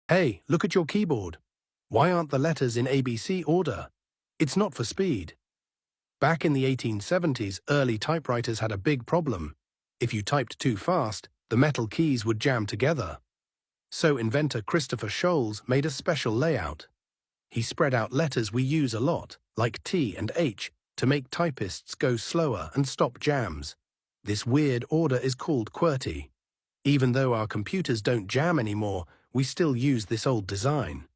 Hey, look at your keyboard. Why aren't the letters in ABC order? It's not for speed. Back in the 1870s, early typewriters had a big problem. If you typed too fast, the metal keys would jam together. So inventor Christopher Sholes made a special layout. He spread out letters we use a lot, like T and H, to make typists go slower and stop jams. This weird order is called QWERTY. Even though our computers don't jam anymore, we still use this old design.